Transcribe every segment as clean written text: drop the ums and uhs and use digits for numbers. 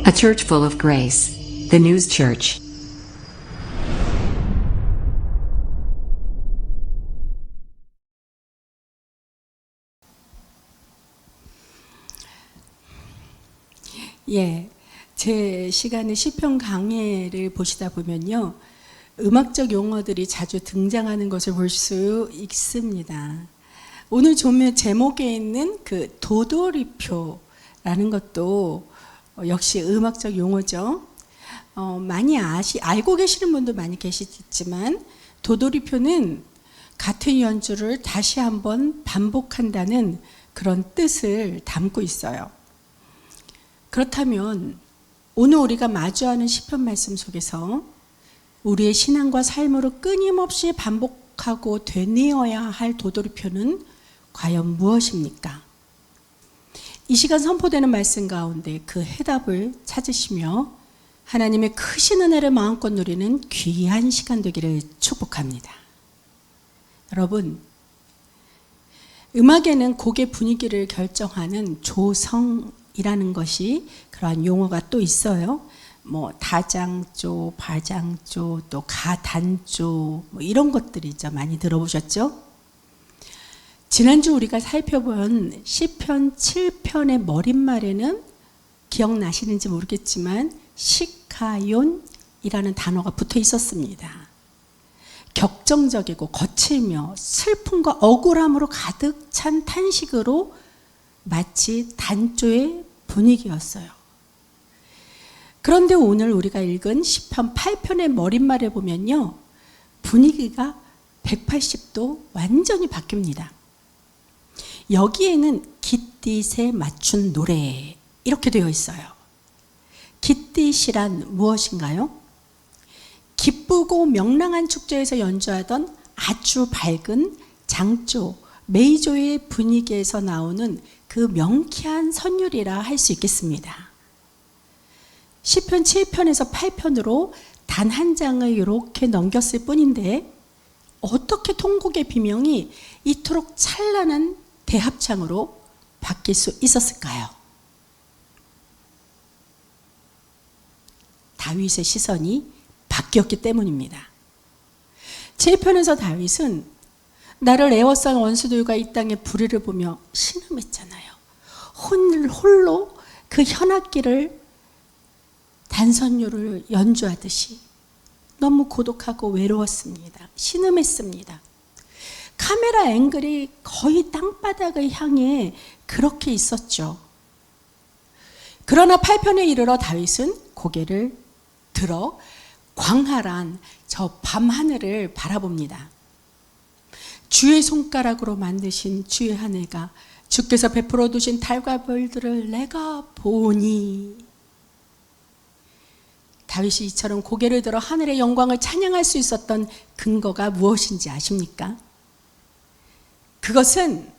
A church full of grace. The News Church. 제 시간에 시편 강해를 보시다 보면요, 음악적 용어들이 자주 등장하는 것을 볼 수 있습니다. 오늘 조명 제목에 있는 그 도돌이표라는 것도 역시 음악적 용어죠. 많이 알고 계시는 분도 많이 계시겠지만, 도돌이표는 같은 연주를 다시 한번 반복한다는 그런 뜻을 담고 있어요. 그렇다면 오늘 우리가 마주하는 시편 말씀 속에서 우리의 신앙과 삶으로 끊임없이 반복하고 되뇌어야 할 도돌이표는 과연 무엇입니까? 이 시간 선포되는 말씀 가운데 그 해답을 찾으시며 하나님의 크신 은혜를 마음껏 누리는 귀한 시간 되기를 축복합니다. 여러분, 음악에는 곡의 분위기를 결정하는 조성이라는 것이 그러한 용어가 또 있어요. 다장조, 바장조, 또 가단조, 이런 것들이죠. 많이 들어보셨죠? 지난주 우리가 살펴본 시편 7편의 머릿말에는 기억나시는지 모르겠지만 시카욘이라는 단어가 붙어 있었습니다. 격정적이고 거칠며 슬픔과 억울함으로 가득 찬 탄식으로 마치 단조의 분위기였어요. 그런데 오늘 우리가 읽은 시편 8편의 머릿말에 보면요, 분위기가 180도 완전히 바뀝니다. 여기에는 깃딧에 맞춘 노래 이렇게 되어 있어요. 깃딧이란 무엇인가요? 기쁘고 명랑한 축제에서 연주하던 아주 밝은 장조, 메이조의 분위기에서 나오는 그 명쾌한 선율이라 할 수 있겠습니다. 시편 7편에서 8편으로 단 한 장을 이렇게 넘겼을 뿐인데 어떻게 통곡의 비명이 이토록 찬란한 대합창으로 바뀔 수 있었을까요? 다윗의 시선이 바뀌었기 때문입니다. 7편에서 다윗은 나를 애워싼 원수들과 이 땅의 불의를 보며 신음했잖아요. 홀로 그 현악기를 단선율을 연주하듯이 너무 고독하고 외로웠습니다. 신음했습니다. 카메라 앵글이 거의 땅바닥을 향해 그렇게 있었죠. 그러나 8편에 이르러 다윗은 고개를 들어 광활한 저 밤하늘을 바라봅니다. 주의 손가락으로 만드신 주의 하늘과 주께서 베풀어 두신 달과 별들을 내가 보니. 다윗이 이처럼 고개를 들어 하늘의 영광을 찬양할 수 있었던 근거가 무엇인지 아십니까? 그것은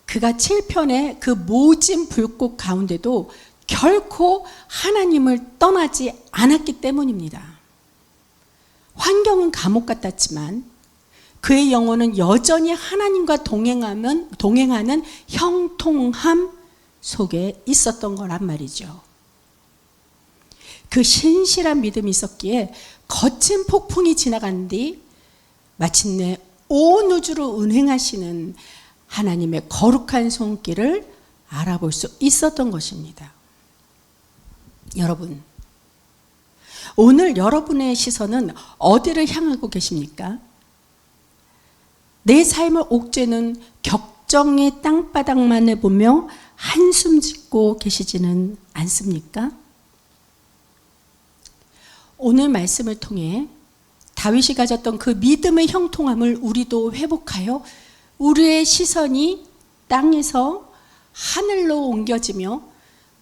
그가 7편의 그 모진 불꽃 가운데도 결코 하나님을 떠나지 않았기 때문입니다. 환경은 감옥 같았지만 그의 영혼은 여전히 하나님과 동행하는 형통함 속에 있었던 거란 말이죠. 그 신실한 믿음이 있었기에 거친 폭풍이 지나간 뒤 마침내 온 우주를 운행하시는 하나님의 거룩한 손길을 알아볼 수 있었던 것입니다. 여러분, 오늘 여러분의 시선은 어디를 향하고 계십니까? 내 삶을 옥죄는 격정의 땅바닥만을 보며 한숨 짓고 계시지는 않습니까? 오늘 말씀을 통해 다윗이 가졌던 그 믿음의 형통함을 우리도 회복하여 우리의 시선이 땅에서 하늘로 옮겨지며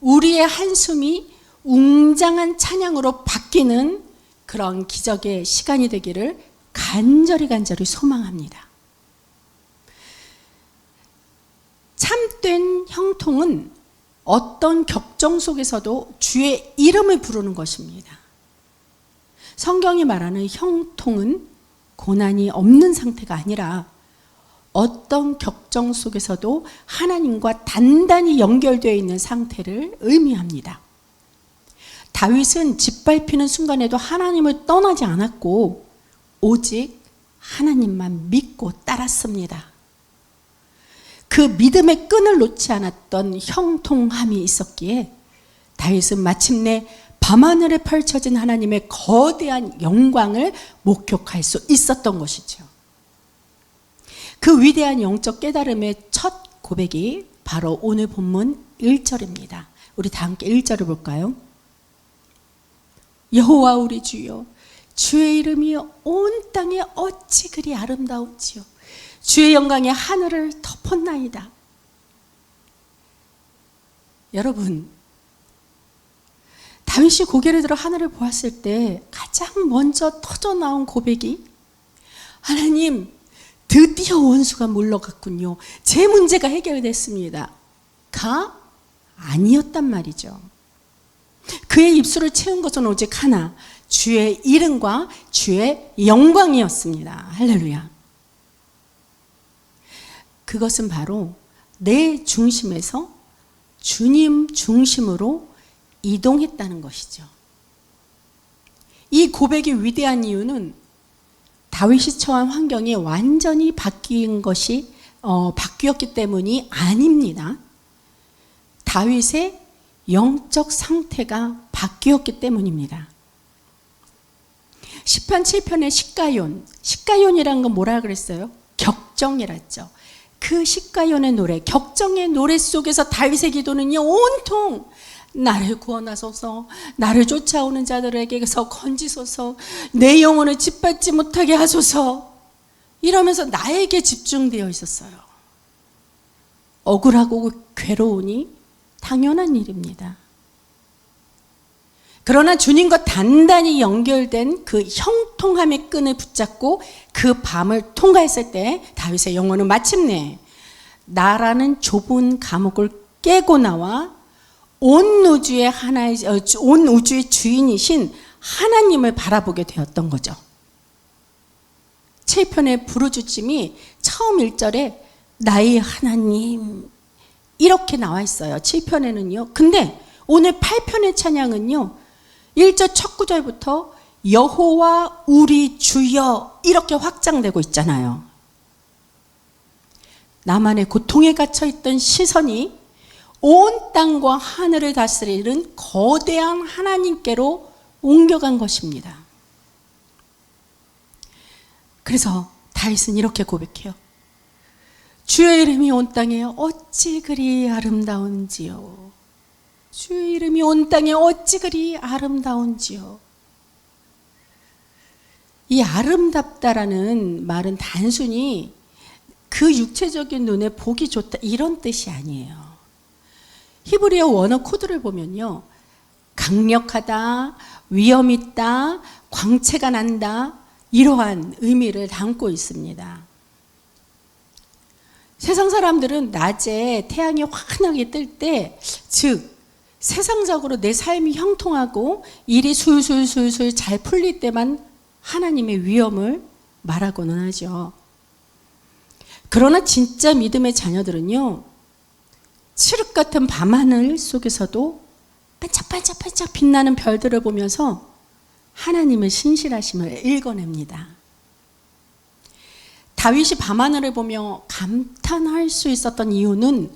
우리의 한숨이 웅장한 찬양으로 바뀌는 그런 기적의 시간이 되기를 간절히 소망합니다. 참된 형통은 어떤 격정 속에서도 주의 이름을 부르는 것입니다. 성경이 말하는 형통은 고난이 없는 상태가 아니라 어떤 격정 속에서도 하나님과 단단히 연결되어 있는 상태를 의미합니다. 다윗은 짓밟히는 순간에도 하나님을 떠나지 않았고 오직 하나님만 믿고 따랐습니다. 그 믿음의 끈을 놓지 않았던 형통함이 있었기에 다윗은 마침내 밤하늘에 펼쳐진 하나님의 거대한 영광을 목격할 수 있었던 것이죠. 그 위대한 영적 깨달음의 첫 고백이 바로 오늘 본문 1절입니다. 우리 다 함께 1절을 볼까요? 여호와 우리 주여, 주의 이름이 온 땅에 어찌 그리 아름다운지요. 주의 영광이 하늘을 덮었나이다. 여러분, 다윗이 고개를 들어 하늘을 보았을 때 가장 먼저 터져나온 고백이 하나님, 드디어 원수가 물러갔군요. 제 문제가 해결됐습니다. 가 아니었단 말이죠. 그의 입술을 채운 것은 오직 하나, 주의 이름과 주의 영광이었습니다. 할렐루야. 그것은 바로 내 중심에서 주님 중심으로 이동했다는 것이죠. 이 고백이 위대한 이유는 다윗이 처한 환경이 완전히 바뀌었기 때문이 아닙니다. 다윗의 영적 상태가 바뀌었기 때문입니다. 시편 7편의 시가연이라는 건 뭐라 그랬어요? 격정이랬죠. 그 시가연의 노래, 격정의 노래 속에서 다윗의 기도는요, 온통 나를 구원하소서, 나를 쫓아오는 자들에게서 건지소서, 내 영혼을 짓밟지 못하게 하소서, 이러면서 나에게 집중되어 있었어요. 억울하고 괴로우니 당연한 일입니다. 그러나 주님과 단단히 연결된 그 형통함의 끈을 붙잡고 그 밤을 통과했을 때 다윗의 영혼은 마침내 나라는 좁은 감옥을 깨고 나와 온 우주의 주인이신 하나님을 바라보게 되었던 거죠. 7편의 부르짖음이 처음 1절에 나의 하나님 이렇게 나와 있어요. 7편에는요. 근데 오늘 8편의 찬양은요. 1절 첫 구절부터 여호와 우리 주여 이렇게 확장되고 있잖아요. 나만의 고통에 갇혀있던 시선이 온 땅과 하늘을 다스리는 거대한 하나님께로 옮겨간 것입니다. 그래서 다윗은 이렇게 고백해요. 주의 이름이 온 땅에 어찌 그리 아름다운지요. 주의 이름이 온 땅에 어찌 그리 아름다운지요. 이 아름답다라는 말은 단순히 그 육체적인 눈에 보기 좋다 이런 뜻이 아니에요. 히브리어 원어 코드를 보면요. 강력하다, 위험 있다, 광채가 난다 이러한 의미를 담고 있습니다. 세상 사람들은 낮에 태양이 환하게 뜰 때, 즉 세상적으로 내 삶이 형통하고 일이 술술술술 잘 풀릴 때만 하나님의 위엄을 말하고는 하죠. 그러나 진짜 믿음의 자녀들은요, 칠흑 같은 밤하늘 속에서도 반짝반짝반짝 빛나는 별들을 보면서 하나님의 신실하심을 읽어냅니다. 다윗이 밤하늘을 보며 감탄할 수 있었던 이유는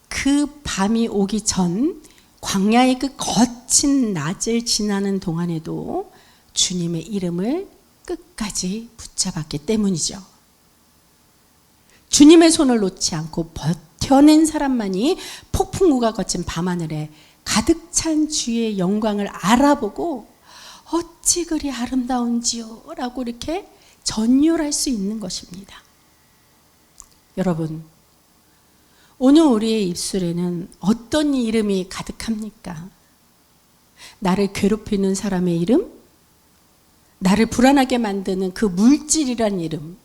그 밤이 오기 전 광야의 그 거친 낮을 지나는 동안에도 주님의 이름을 끝까지 붙잡았기 때문이죠. 주님의 손을 놓지 않고 버텨낸 사람만이 폭풍우가 거친 밤하늘에 가득 찬 주의 영광을 알아보고 어찌 그리 아름다운지요 라고 이렇게 전율할 수 있는 것입니다. 여러분, 오늘 우리의 입술에는 어떤 이름이 가득합니까? 나를 괴롭히는 사람의 이름? 나를 불안하게 만드는 그 물질이란 이름?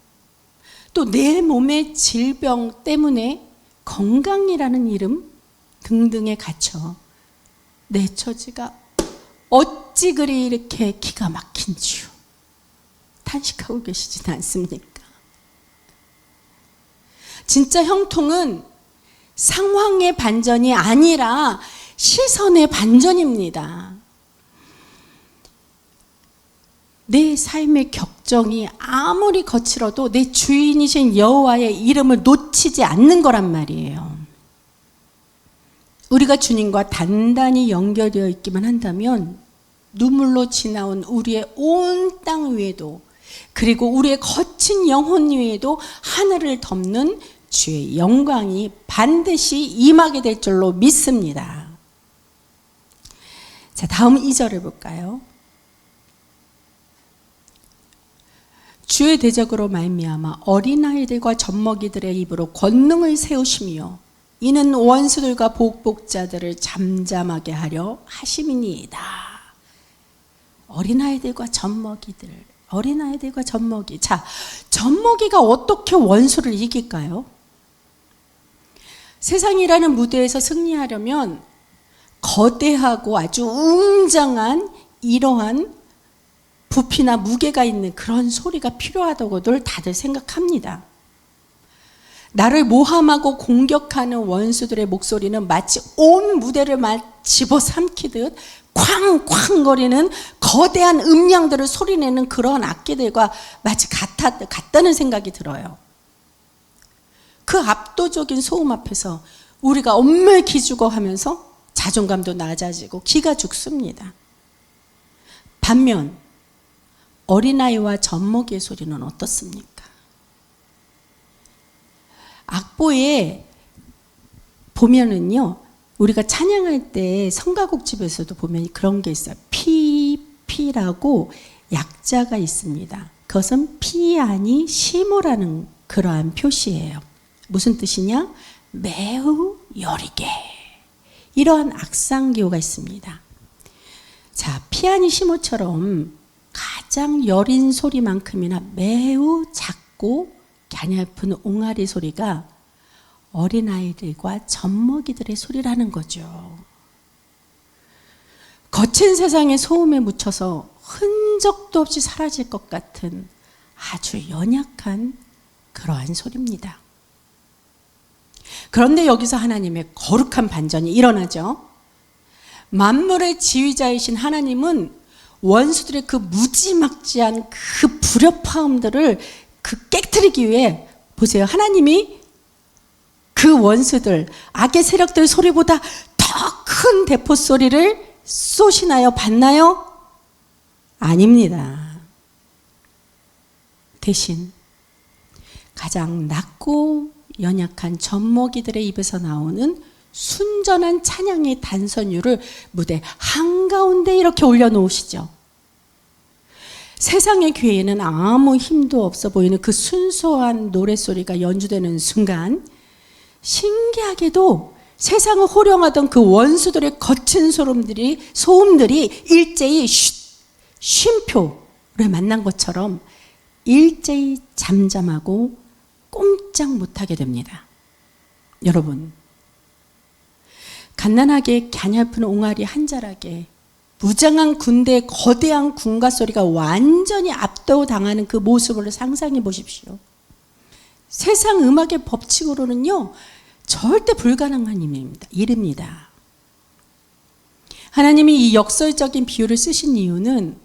또 내 몸의 질병 때문에 건강이라는 이름? 등등에 갇혀 내 처지가 어찌 그리 이렇게 기가 막힌지요. 탄식하고 계시진 않습니까? 진짜 형통은 상황의 반전이 아니라 시선의 반전입니다. 내 삶의 격정이 아무리 거칠어도 내 주인이신 여호와의 이름을 놓치지 않는 거란 말이에요. 우리가 주님과 단단히 연결되어 있기만 한다면 눈물로 지나온 우리의 온 땅 위에도, 그리고 우리의 거친 영혼 위에도 하늘을 덮는 주의 영광이 반드시 임하게 될 줄로 믿습니다. 자, 다음 2절을 볼까요? 주의 대적으로 말미암아 어린아이들과 젖먹이들의 입으로 권능을 세우시며 이는 원수들과 복복자들을 잠잠하게 하려 하심이니이다. 어린아이들과 젖먹이들, 어린아이들과 젖먹이. 자, 젖먹이가 어떻게 원수를 이길까요? 세상이라는 무대에서 승리하려면 거대하고 아주 웅장한 이러한 부피나 무게가 있는 그런 소리가 필요하다고들 다들 생각합니다. 나를 모함하고 공격하는 원수들의 목소리는 마치 온 무대를 집어삼키듯 쾅쾅거리는 거대한 음량들을 소리내는 그런 악기들과 마치 같다는 생각이 들어요. 그 압도적인 소음 앞에서 우리가 엄물 기죽어 하면서 자존감도 낮아지고 기가 죽습니다. 반면 어린아이와 젖먹이의 소리는 어떻습니까? 악보에 보면은요, 우리가 찬양할 때 성가곡집에서도 보면 그런 게 있어요. 피라고 약자가 있습니다. 그것은 피아니 시모라는 그러한 표시예요. 무슨 뜻이냐? 매우 여리게. 이러한 악상기호가 있습니다. 자, 피아니시모처럼 가장 여린 소리만큼이나 매우 작고 갸냘픈 옹알이 소리가 어린아이들과 젖먹이들의 소리라는 거죠. 거친 세상의 소음에 묻혀서 흔적도 없이 사라질 것 같은 아주 연약한 그러한 소리입니다. 그런데 여기서 하나님의 거룩한 반전이 일어나죠. 만물의 지휘자이신 하나님은 원수들의 그 무지막지한 그 불협화음들을 깨트리기 위해, 보세요, 하나님이 그 원수들, 악의 세력들 소리보다 더 큰 대포 소리를 쏘시나요? 받나요? 아닙니다. 대신 가장 낮고 연약한 젖먹이들의 입에서 나오는 순전한 찬양의 단선율을 무대 한가운데 이렇게 올려놓으시죠. 세상의 교회에는 아무 힘도 없어 보이는 그 순수한 노랫소리가 연주되는 순간 신기하게도 세상을 호령하던 그 원수들의 거친 소음들이 일제히 쉼표를 만난 것처럼 일제히 잠잠하고 꼼짝 못하게 됩니다. 여러분, 갓난하게 갸냘픈 옹알이 한 자락에 무장한 군대의 거대한 군가 소리가 완전히 압도당하는 그 모습을 상상해 보십시오. 세상 음악의 법칙으로는요, 절대 불가능한 일입니다. 하나님이 이 역설적인 비유를 쓰신 이유는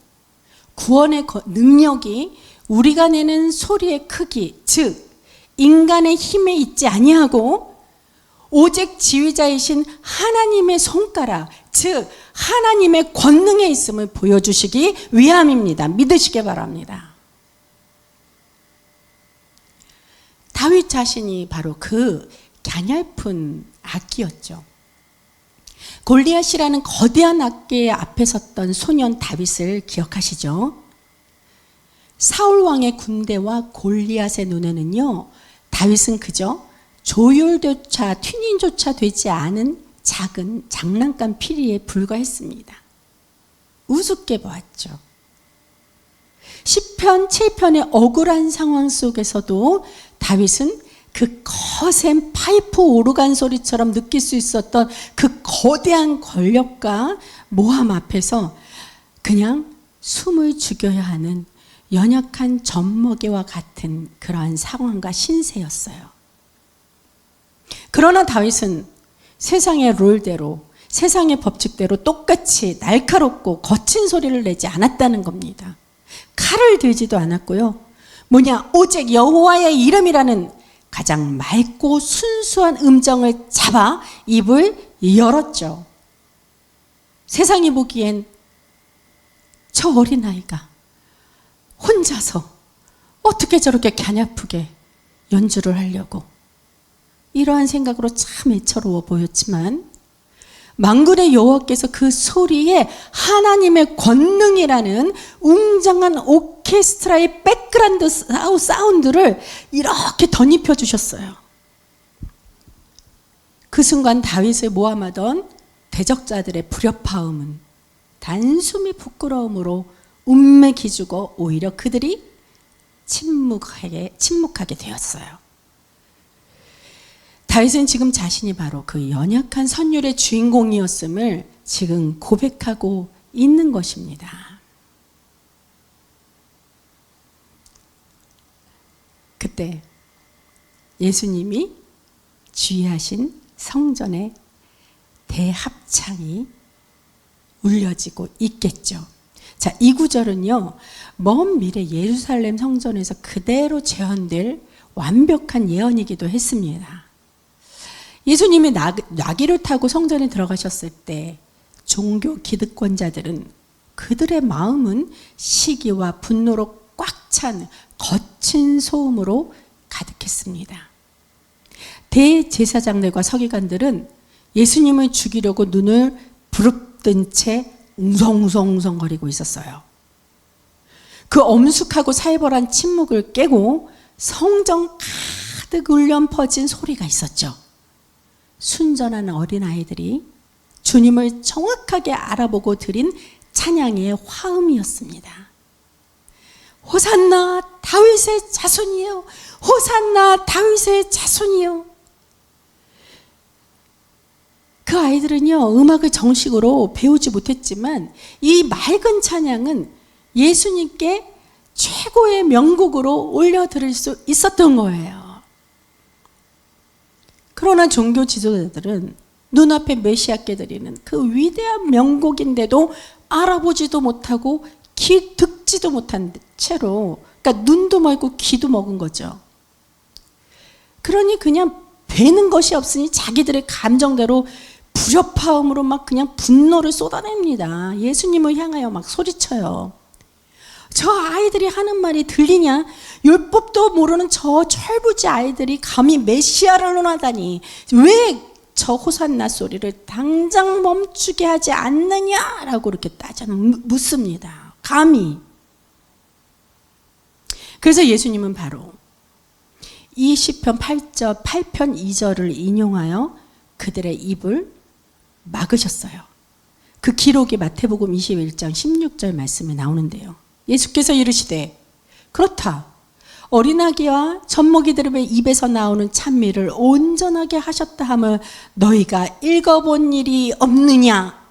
구원의 능력이 우리가 내는 소리의 크기, 즉 인간의 힘에 있지 아니하고 오직 지휘자이신 하나님의 손가락, 즉 하나님의 권능에 있음을 보여주시기 위함입니다. 믿으시기 바랍니다. 다윗 자신이 바로 그 갸냘픈 악기였죠. 골리앗이라는 거대한 악기의 앞에 섰던 소년 다윗을 기억하시죠? 사울 왕의 군대와 골리앗의 눈에는요, 다윗은 그저 조율조차 튜닝조차 되지 않은 작은 장난감 피리에 불과했습니다. 우습게 보았죠. 시편 7편의 억울한 상황 속에서도 다윗은 그 거센 파이프 오르간 소리처럼 느낄 수 있었던 그 거대한 권력과 모함 앞에서 그냥 숨을 죽여야 하는 연약한 젖먹이와 같은 그러한 상황과 신세였어요. 그러나 다윗은 세상의 룰대로, 세상의 법칙대로 똑같이 날카롭고 거친 소리를 내지 않았다는 겁니다. 칼을 들지도 않았고요. 오직 여호와의 이름이라는 가장 맑고 순수한 음정을 잡아 입을 열었죠. 세상이 보기엔 저 어린아이가 혼자서 어떻게 저렇게 갸냐프게 연주를 하려고, 이러한 생각으로 참 애처로워 보였지만 만군의 여호와께서 그 소리에 하나님의 권능이라는 웅장한 오케스트라의 백그라운드 사운드를 이렇게 덧입혀 주셨어요. 그 순간 다윗을 모함하던 대적자들의 불협화음은 단숨이 부끄러움으로 운매 기주고 오히려 그들이 침묵하게 되었어요. 다윗은 지금 자신이 바로 그 연약한 선율의 주인공이었음을 지금 고백하고 있는 것입니다. 그때 예수님이 주의하신 성전의 대합창이 울려지고 있겠죠. 자, 이 구절은요, 먼 미래 예루살렘 성전에서 그대로 재현될 완벽한 예언이기도 했습니다. 예수님이 나귀를 타고 성전에 들어가셨을 때 종교 기득권자들은 그들의 마음은 시기와 분노로 꽉 찬 거친 소음으로 가득했습니다. 대제사장들과 서기관들은 예수님을 죽이려고 눈을 부릅뜬 채 웅성웅성거리고 있었어요. 그 엄숙하고 살벌한 침묵을 깨고 성전 가득 울려 퍼진 소리가 있었죠. 순전한 어린아이들이 주님을 정확하게 알아보고 드린 찬양의 화음이었습니다. 호산나 다윗의 자손이요, 호산나 다윗의 자손이요. 그 아이들은요, 음악을 정식으로 배우지 못했지만 이 맑은 찬양은 예수님께 최고의 명곡으로 올려드릴 수 있었던 거예요. 그러나 종교 지도자들은 눈앞에 메시아께 드리는 그 위대한 명곡인데도 알아보지도 못하고 듣지도 못한 채로, 그러니까 눈도 멀고 귀도 먹은 거죠. 그러니 그냥 되는 것이 없으니 자기들의 감정대로 불협화음으로 막 그냥 분노를 쏟아냅니다. 예수님을 향하여 막 소리쳐요. 저 아이들이 하는 말이 들리냐? 율법도 모르는 저 철부지 아이들이 감히 메시아를 논하다니 왜 저 호산나 소리를 당장 멈추게 하지 않느냐라고 이렇게 묻습니다. 감히. 그래서 예수님은 바로 이 시편 8편 2절을 인용하여 그들의 입을 막으셨어요. 그 기록이 마태복음 21장 16절 말씀에 나오는데요. 예수께서 이르시되 그렇다. 어린아기와 젖먹이들의 입에서 나오는 찬미를 온전하게 하셨다 함을 너희가 읽어본 일이 없느냐.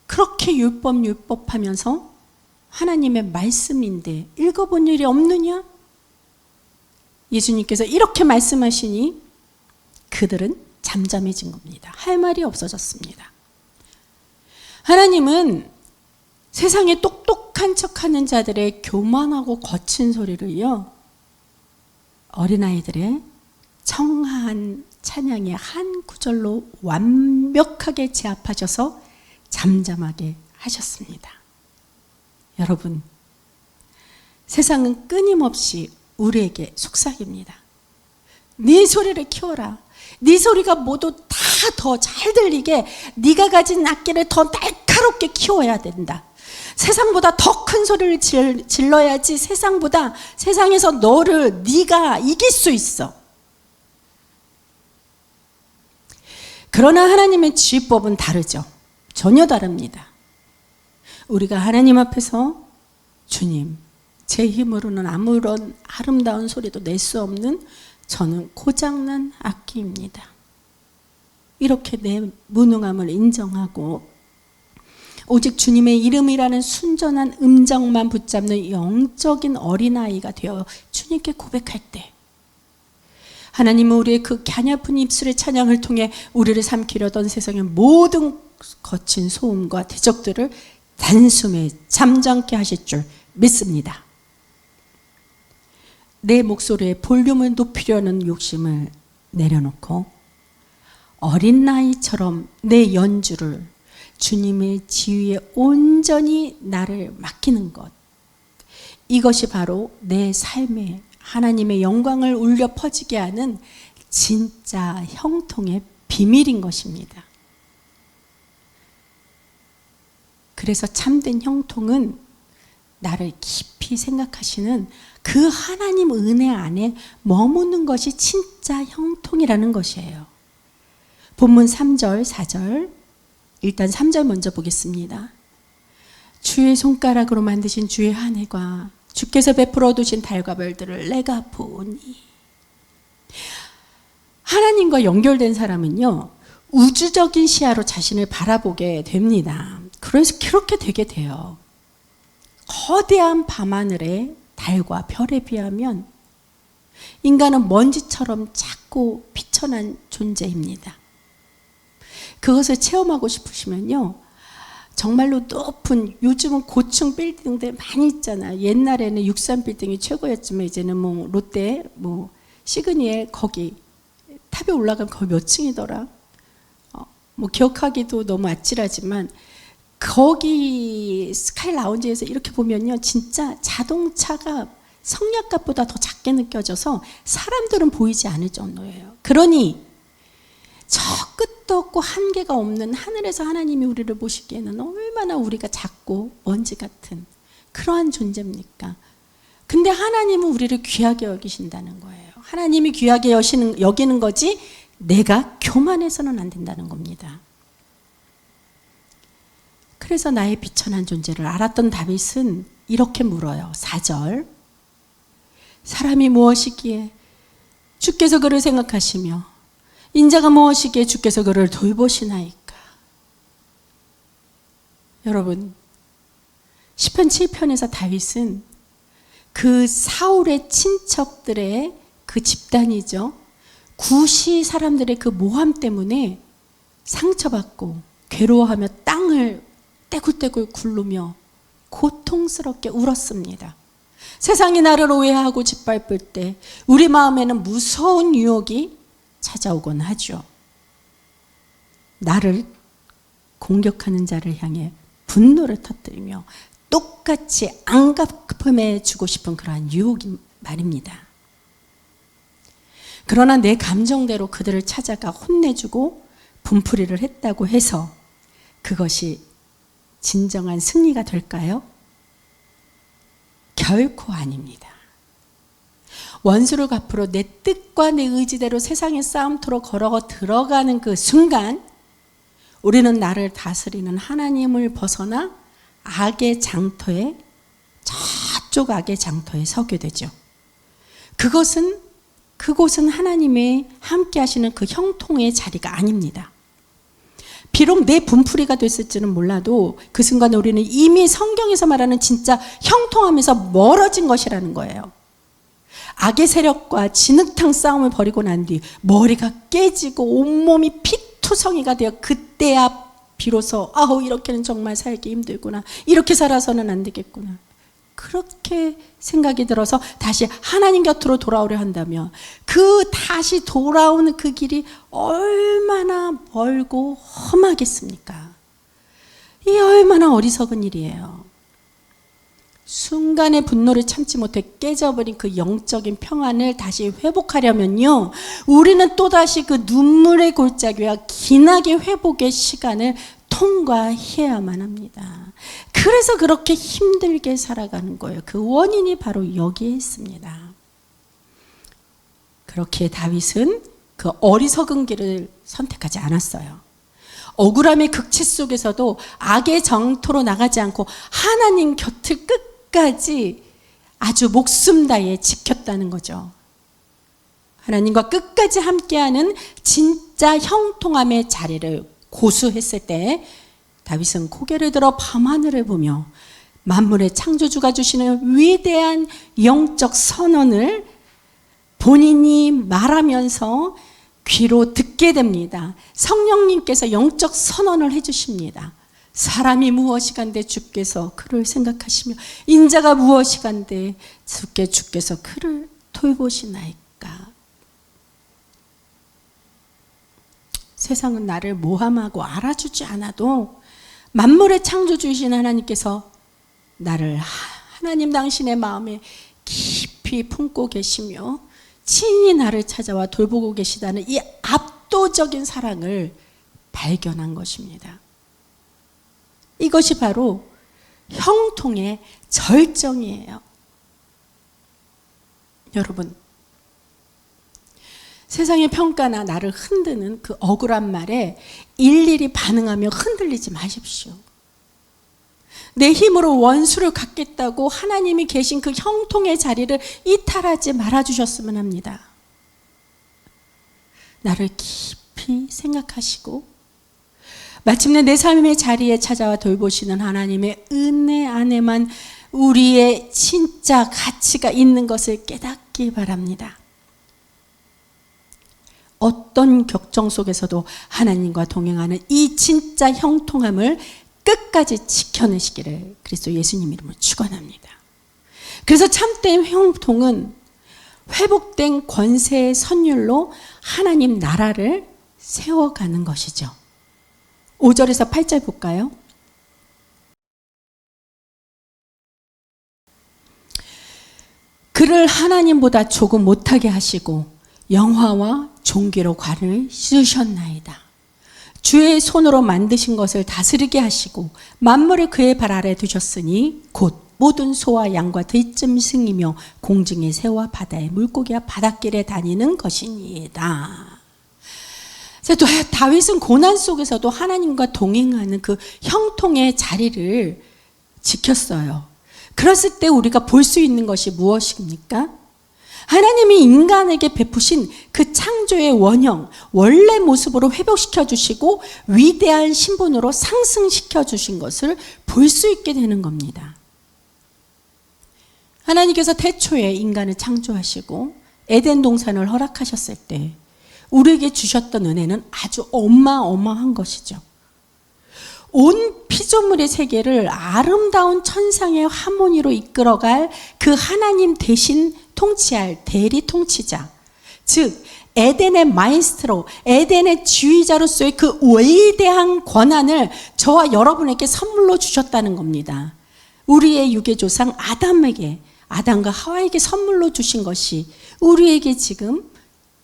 그렇게 율법하면서 하나님의 말씀인데 읽어본 일이 없느냐? 예수님께서 이렇게 말씀하시니 그들은 잠잠해진 겁니다. 할 말이 없어졌습니다. 하나님은 세상에 똑똑한 척하는 자들의 교만하고 거친 소리를요, 어린아이들의 청아한 찬양의 한 구절로 완벽하게 제압하셔서 잠잠하게 하셨습니다. 여러분, 세상은 끊임없이 우리에게 속삭입니다. 네 소리를 키워라. 네 소리가 모두 다 더 잘 들리게 네가 가진 악기를 더 날카롭게 키워야 된다. 세상보다 더 큰 소리를 질러야지 세상에서 네가 이길 수 있어. 그러나 하나님의 지휘법은 다르죠. 전혀 다릅니다. 우리가 하나님 앞에서 주님, 제 힘으로는 아무런 아름다운 소리도 낼 수 없는 저는 고장난 악기입니다. 이렇게 내 무능함을 인정하고 오직 주님의 이름이라는 순전한 음정만 붙잡는 영적인 어린아이가 되어 주님께 고백할 때 하나님은 우리의 그 갸냐픈 입술의 찬양을 통해 우리를 삼키려던 세상의 모든 거친 소음과 대적들을 단숨에 잠잠케 하실 줄 믿습니다. 내 목소리의 볼륨을 높이려는 욕심을 내려놓고 어린 나이처럼 내 연주를 주님의 지휘에 온전히 나를 맡기는 것, 이것이 바로 내 삶에 하나님의 영광을 울려 퍼지게 하는 진짜 형통의 비밀인 것입니다. 그래서 참된 형통은 나를 깊이 생각하시는 그 하나님 은혜 안에 머무는 것이 진짜 형통이라는 것이에요. 본문 3절, 4절, 일단 3절 먼저 보겠습니다. 주의 손가락으로 만드신 주의 하늘과 주께서 베풀어 두신 달과 별들을 내가 보니. 하나님과 연결된 사람은요, 우주적인 시야로 자신을 바라보게 됩니다. 그래서 그렇게 되게 돼요. 거대한 밤하늘의 달과 별에 비하면 인간은 먼지처럼 작고 비천한 존재입니다. 그것을 체험하고 싶으시면요, 정말로 높은, 요즘은 고층 빌딩들 많이 있잖아. 옛날에는 63빌딩이 최고였지만 이제는 뭐 롯데, 뭐 시그니엘 거기 탑에 올라가면 거기 몇 층이더라? 뭐 기억하기도 너무 아찔하지만 거기 스카이 라운지에서 이렇게 보면요, 진짜 자동차가 성냥갑보다 더 작게 느껴져서 사람들은 보이지 않을 정도예요. 그러니 저 끝도 없고 한계가 없는 하늘에서 하나님이 우리를 보시기에는 얼마나 우리가 작고 먼지 같은 그러한 존재입니까? 근데 하나님은 우리를 귀하게 여기신다는 거예요. 하나님이 귀하게 여기는 거지 내가 교만해서는 안 된다는 겁니다. 그래서 나의 비천한 존재를 알았던 다윗은 이렇게 물어요. 4절. 사람이 무엇이기에 주께서 그를 생각하시며 인자가 무엇이기에 주께서 그를 돌보시나이까. 여러분, 시편 7편에서 다윗은 그 사울의 친척들의 그 집단이죠, 구시 사람들의 그 모함 때문에 상처받고 괴로워하며 땅을 떼굴떼굴 굴르며 고통스럽게 울었습니다. 세상이 나를 오해하고 짓밟을 때 우리 마음에는 무서운 유혹이 찾아오곤 하죠. 나를 공격하는 자를 향해 분노를 터뜨리며 똑같이 안갚음해 주고 싶은 그러한 유혹이 말입니다. 그러나 내 감정대로 그들을 찾아가 혼내주고 분풀이를 했다고 해서 그것이 진정한 승리가 될까요? 결코 아닙니다. 원수를 갚으러 내 뜻과 내 의지대로 세상의 싸움터로 걸어 들어가는 그 순간 우리는 나를 다스리는 하나님을 벗어나 악의 장터에, 저쪽 악의 장터에 서게 되죠. 그곳은 하나님의 함께 하시는 그 형통의 자리가 아닙니다. 비록 내 분풀이가 됐을지는 몰라도 그 순간 우리는 이미 성경에서 말하는 진짜 형통함에서 멀어진 것이라는 거예요. 악의 세력과 진흙탕 싸움을 벌이고 난 뒤 머리가 깨지고 온몸이 피투성이가 되어 그때야 비로소 이렇게는 정말 살기 힘들구나, 이렇게 살아서는 안 되겠구나, 그렇게 생각이 들어서 다시 하나님 곁으로 돌아오려 한다면 그 다시 돌아오는 그 길이 얼마나 멀고 험하겠습니까? 이 얼마나 어리석은 일이에요. 순간의 분노를 참지 못해 깨져버린 그 영적인 평안을 다시 회복하려면요, 우리는 또다시 그 눈물의 골짜기와 기나게 회복의 시간을 통과해야만 합니다. 그래서 그렇게 힘들게 살아가는 거예요. 그 원인이 바로 여기에 있습니다. 그렇게 다윗은 그 어리석은 길을 선택하지 않았어요. 억울함의 극치 속에서도 악의 정토로 나가지 않고 하나님 곁을 끝까지 아주 목숨 다해 지켰다는 거죠. 하나님과 끝까지 함께하는 진짜 형통함의 자리를 고수했을 때 다윗은 고개를 들어 밤하늘을 보며 만물의 창조주가 주시는 위대한 영적 선언을 본인이 말하면서 귀로 듣게 됩니다. 성령님께서 영적 선언을 해주십니다. 사람이 무엇이간데 주께서 그를 생각하시며 인자가 무엇이간데 주께서 그를 돌보시나이까. 세상은 나를 모함하고 알아주지 않아도 만물의 창조주이신 하나님께서 나를 하나님 당신의 마음에 깊이 품고 계시며 친히 나를 찾아와 돌보고 계시다는 이 압도적인 사랑을 발견한 것입니다. 이것이 바로 형통의 절정이에요. 여러분, 세상의 평가나 나를 흔드는 그 억울한 말에 일일이 반응하며 흔들리지 마십시오. 내 힘으로 원수를 갚겠다고 하나님이 계신 그 형통의 자리를 이탈하지 말아주셨으면 합니다. 나를 깊이 생각하시고 마침내 내 삶의 자리에 찾아와 돌보시는 하나님의 은혜 안에만 우리의 진짜 가치가 있는 것을 깨닫기 바랍니다. 어떤 격정 속에서도 하나님과 동행하는 이 진짜 형통함을 끝까지 지켜내시기를 그리스도 예수님 이름으로 축원합니다. 그래서 참된 형통은 회복된 권세의 선율로 하나님 나라를 세워가는 것이죠. 5절에서 8절 볼까요? 그를 하나님보다 조금 못하게 하시고 영화와 존귀로 관을 씌우셨나이다. 주의 손으로 만드신 것을 다스리게 하시고 만물을 그의 발 아래 두셨으니 곧 모든 소와 양과 들짐승이며 공중의 새와 바다의 물고기와 바닷길에 다니는 것이니이다. 다윗은 고난 속에서도 하나님과 동행하는 그 형통의 자리를 지켰어요. 그랬을 때 우리가 볼 수 있는 것이 무엇입니까? 하나님이 인간에게 베푸신 그 창조의 원형, 원래 모습으로 회복시켜 주시고 위대한 신분으로 상승시켜 주신 것을 볼 수 있게 되는 겁니다. 하나님께서 태초에 인간을 창조하시고 에덴 동산을 허락하셨을 때 우리에게 주셨던 은혜는 아주 어마어마한 것이죠. 온 피조물의 세계를 아름다운 천상의 하모니로 이끌어갈 그 하나님 대신 통치할 대리 통치자, 즉 에덴의 마이스트로, 에덴의 지휘자로서의 그 위대한 권한을 저와 여러분에게 선물로 주셨다는 겁니다. 우리의 유괴조상 아담과 하와에게 선물로 주신 것이 우리에게 지금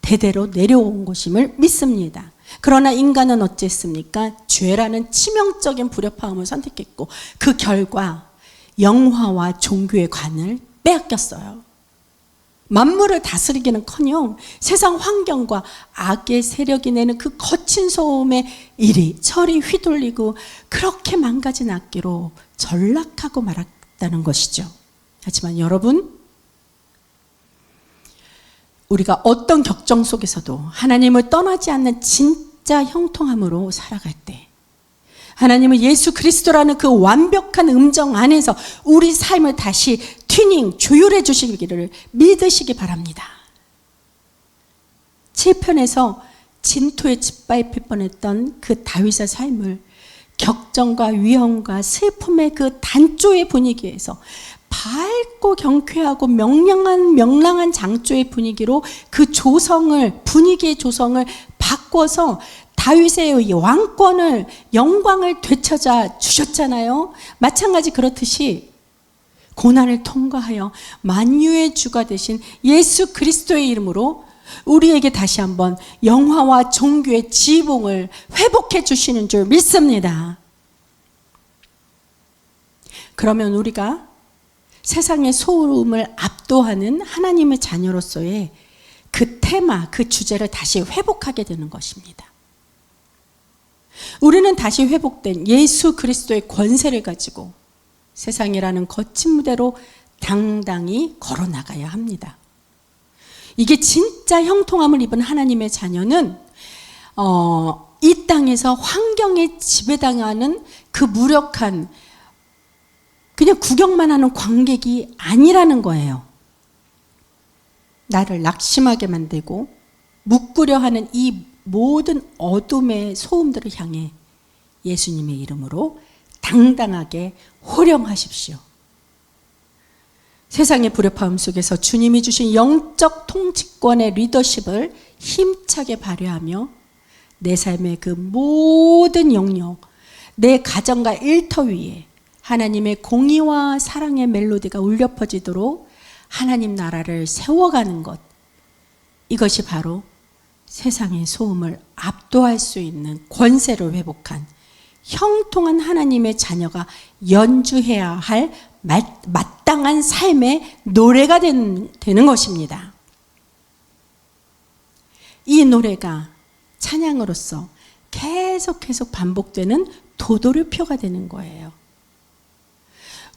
대대로 내려온 것임을 믿습니다. 그러나 인간은 어쨌습니까? 죄라는 치명적인 불협화음을 선택했고 그 결과 영화와 종교의 관을 빼앗겼어요. 만물을 다스리기는커녕 세상 환경과 악의 세력이 내는 그 거친 소음에 이리저리 휘둘리고 그렇게 망가진 악기로 전락하고 말았다는 것이죠. 하지만 여러분, 우리가 어떤 격정 속에서도 하나님을 떠나지 않는 진짜 형통함으로 살아갈 때 하나님은 예수 그리스도라는 그 완벽한 음정 안에서 우리 삶을 다시 조율해 주시기를 믿으시기 바랍니다. 7편에서 진토에 짓밟힐 뻔했던 그 다윗의 삶을 격정과 위험과 슬픔의 그 단조의 분위기에서 밝고 경쾌하고 명랑한 장조의 분위기로 그 분위기의 조성을 바꿔서 다윗의 왕권을, 영광을 되찾아 주셨잖아요. 마찬가지 그렇듯이 고난을 통과하여 만유의 주가 되신 예수 그리스도의 이름으로 우리에게 다시 한번 영화와 종교의 지붕을 회복해 주시는 줄 믿습니다. 그러면 우리가 세상의 소음을 압도하는 하나님의 자녀로서의 그 테마, 그 주제를 다시 회복하게 되는 것입니다. 우리는 다시 회복된 예수 그리스도의 권세를 가지고 세상이라는 거친 무대로 당당히 걸어나가야 합니다. 이게 진짜 형통함을 입은 하나님의 자녀는 이 땅에서 환경에 지배당하는 그 무력한 그냥 구경만 하는 관객이 아니라는 거예요. 나를 낙심하게 만들고 묶으려 하는 이 모든 어둠의 소음들을 향해 예수님의 이름으로 당당하게 호령하십시오. 세상의 불협화음 속에서 주님이 주신 영적 통치권의 리더십을 힘차게 발휘하며 내 삶의 그 모든 영역, 내 가정과 일터 위에 하나님의 공의와 사랑의 멜로디가 울려 퍼지도록 하나님 나라를 세워가는 것, 이것이 바로 세상의 소음을 압도할 수 있는 권세를 회복한 형통한 하나님의 자녀가 연주해야 할 마땅한 삶의 노래가 되는 것입니다. 이 노래가 찬양으로서 계속 반복되는 도돌이표가 되는 거예요.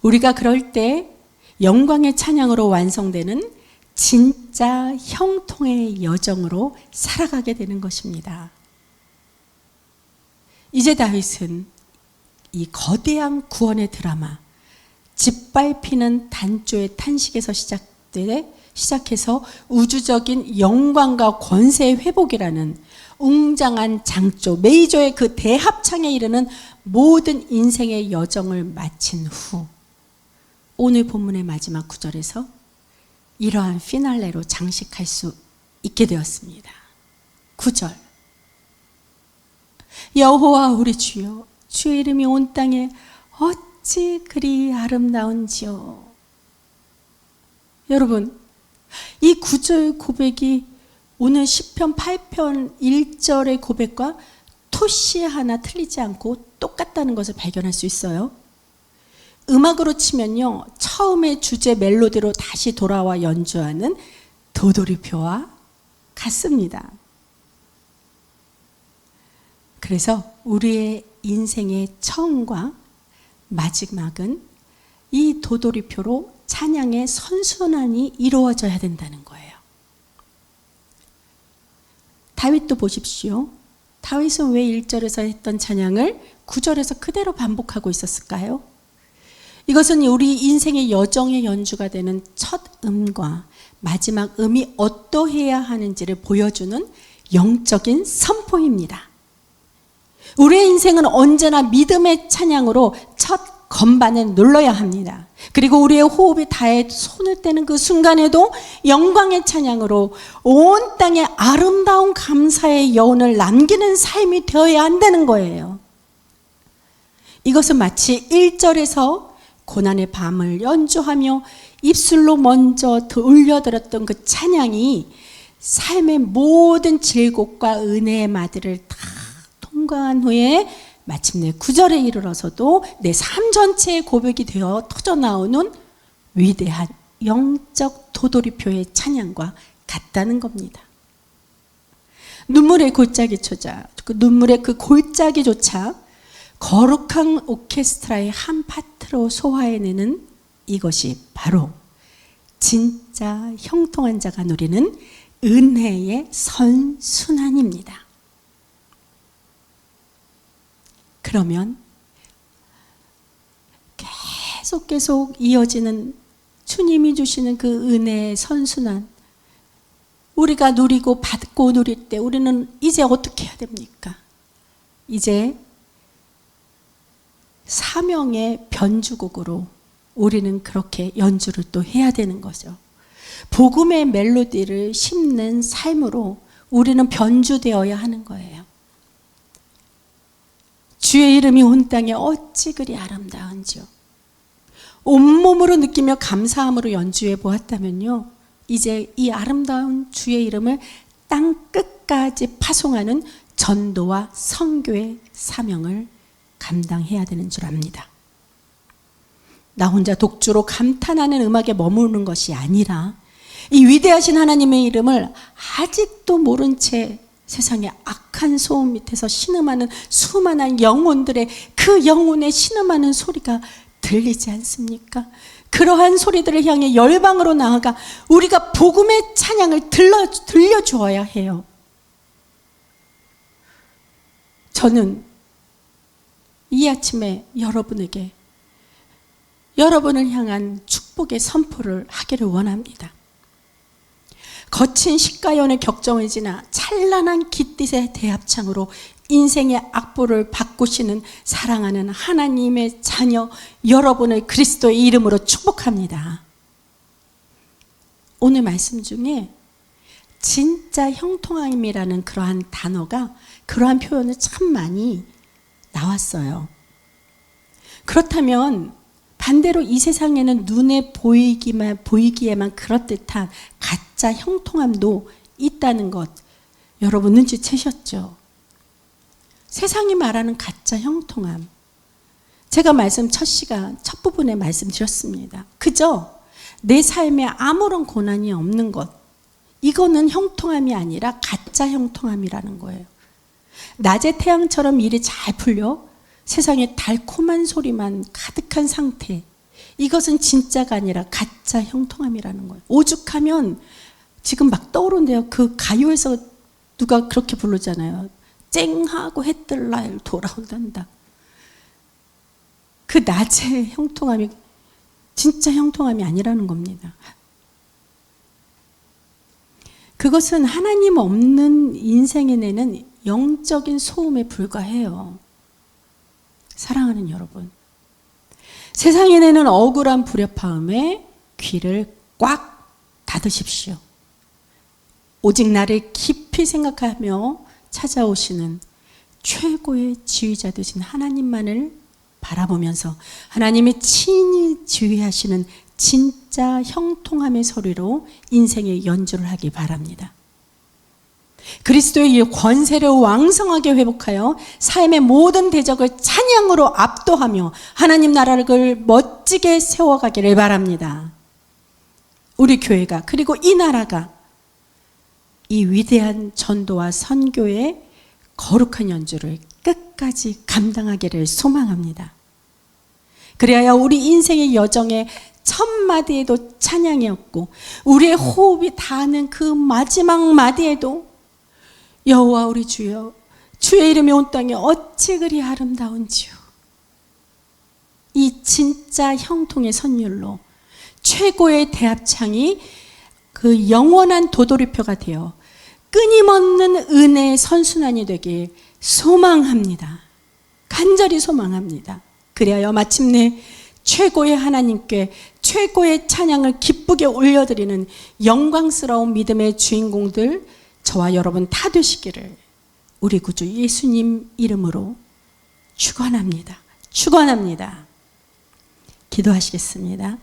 우리가 그럴 때 영광의 찬양으로 완성되는 진짜 형통의 여정으로 살아가게 되는 것입니다. 이제 다윗은 이 거대한 구원의 드라마, 짓밟히는 단조의 탄식에서 시작해서 우주적인 영광과 권세의 회복이라는 웅장한 장조, 메이저의 그 대합창에 이르는 모든 인생의 여정을 마친 후 오늘 본문의 마지막 구절에서 이러한 피날레로 장식할 수 있게 되었습니다. 9절, 여호와 우리 주여, 주의 이름이 온 땅에 어찌 그리 아름다운지요. 여러분, 이 9절 고백이 오늘 시편 8편 1절의 고백과 토시 하나 틀리지 않고 똑같다는 것을 발견할 수 있어요. 음악으로 치면요, 처음의 주제 멜로디로 다시 돌아와 연주하는 도돌이표와 같습니다. 그래서 우리의 인생의 처음과 마지막은 이 도돌이표로 찬양의 선순환이 이루어져야 된다는 거예요. 다윗도 보십시오. 다윗은 왜 1절에서 했던 찬양을 9절에서 그대로 반복하고 있었을까요? 이것은 우리 인생의 여정의 연주가 되는 첫 음과 마지막 음이 어떠해야 하는지를 보여주는 영적인 선포입니다. 우리의 인생은 언제나 믿음의 찬양으로 첫 건반을 눌러야 합니다. 그리고 우리의 호흡이 닿아 손을 떼는 그 순간에도 영광의 찬양으로 온 땅에 아름다운 감사의 여운을 남기는 삶이 되어야 한다는 거예요. 이것은 마치 1절에서 고난의 밤을 연주하며 입술로 먼저 올려드렸던 그 찬양이 삶의 모든 질곡과 은혜의 마디를 다 통과한 후에 마침내 9절에 이르러서도 내 삶 전체의 고백이 되어 터져나오는 위대한 영적 도돌이표의 찬양과 같다는 겁니다. 눈물의 골짜기조차 거룩한 오케스트라의 한 파트로 소화해내는 이것이 바로 진짜 형통한 자가 누리는 은혜의 선순환입니다. 그러면 계속 이어지는 주님이 주시는 그 은혜의 선순환, 우리가 누리고 받고 누릴 때 우리는 이제 어떻게 해야 됩니까? 이제 사명의 변주곡으로 우리는 그렇게 연주를 또 해야 되는 거죠. 복음의 멜로디를 심는 삶으로 우리는 변주되어야 하는 거예요. 주의 이름이 온 땅에 어찌 그리 아름다운지요. 온몸으로 느끼며 감사함으로 연주해 보았다면요, 이제 이 아름다운 주의 이름을 땅 끝까지 파송하는 전도와 선교의 사명을 감당해야 되는 줄 압니다. 나 혼자 독주로 감탄하는 음악에 머무르는 것이 아니라 이 위대하신 하나님의 이름을 아직도 모른 채 세상의 악한 소음 밑에서 신음하는 수많은 영혼들의 그 영혼의 신음하는 소리가 들리지 않습니까? 그러한 소리들을 향해 열방으로 나아가 우리가 복음의 찬양을 들려주어야 해요. 저는 이 아침에 여러분에게 여러분을 향한 축복의 선포를 하기를 원합니다. 거친 시가연의 격정을 지나 찬란한 깃빛의 대합창으로 인생의 악보를 바꾸시는 사랑하는 하나님의 자녀 여러분을 그리스도의 이름으로 축복합니다. 오늘 말씀 중에 진짜 형통함이라는 그러한 단어가, 그러한 표현을 참 많이 나왔어요. 그렇다면 반대로 이 세상에는 눈에 보이기에만 그럴듯한 가짜 형통함도 있다는 것, 여러분 눈치채셨죠? 세상이 말하는 가짜 형통함, 제가 첫 부분에 말씀드렸습니다. 그저 내 삶에 아무런 고난이 없는 것, 이거는 형통함이 아니라 가짜 형통함이라는 거예요. 낮의 태양처럼 일이 잘 풀려 세상에 달콤한 소리만 가득한 상태, 이것은 진짜가 아니라 가짜 형통함이라는 거예요. 오죽하면 지금 막 떠오른대요. 그 가요에서 누가 그렇게 부르잖아요. 쨍하고 해뜰 날 돌아온단다. 그 낮의 형통함이 진짜 형통함이 아니라는 겁니다. 그것은 하나님 없는 인생에 내는 영적인 소음에 불과해요. 사랑하는 여러분, 세상에 내는 억울한 불협화음에 귀를 꽉 닫으십시오. 오직 나를 깊이 생각하며 찾아오시는 최고의 지휘자 되신 하나님만을 바라보면서 하나님이 친히 지휘하시는 진짜 형통함의 소리로 인생의 연주를 하기 바랍니다. 그리스도의 권세를 왕성하게 회복하여 삶의 모든 대적을 찬양으로 압도하며 하나님 나라를 멋지게 세워가기를 바랍니다. 우리 교회가, 그리고 이 나라가 이 위대한 전도와 선교의 거룩한 연주를 끝까지 감당하기를 소망합니다. 그래야 우리 인생의 여정에 첫 마디에도 찬양이었고 우리의 호흡이 닿는 그 마지막 마디에도 여호와 우리 주여, 주의 이름이 온 땅에 어찌 그리 아름다운지요. 이 진짜 형통의 선율로 최고의 대합창이 그 영원한 도돌이표가 되어 끊임없는 은혜의 선순환이 되길 소망합니다. 간절히 소망합니다. 그리하여 마침내 최고의 하나님께 최고의 찬양을 기쁘게 올려드리는 영광스러운 믿음의 주인공들, 저와 여러분 다 되시기를 우리 구주 예수님 이름으로 축원합니다. 축원합니다. 기도하시겠습니다.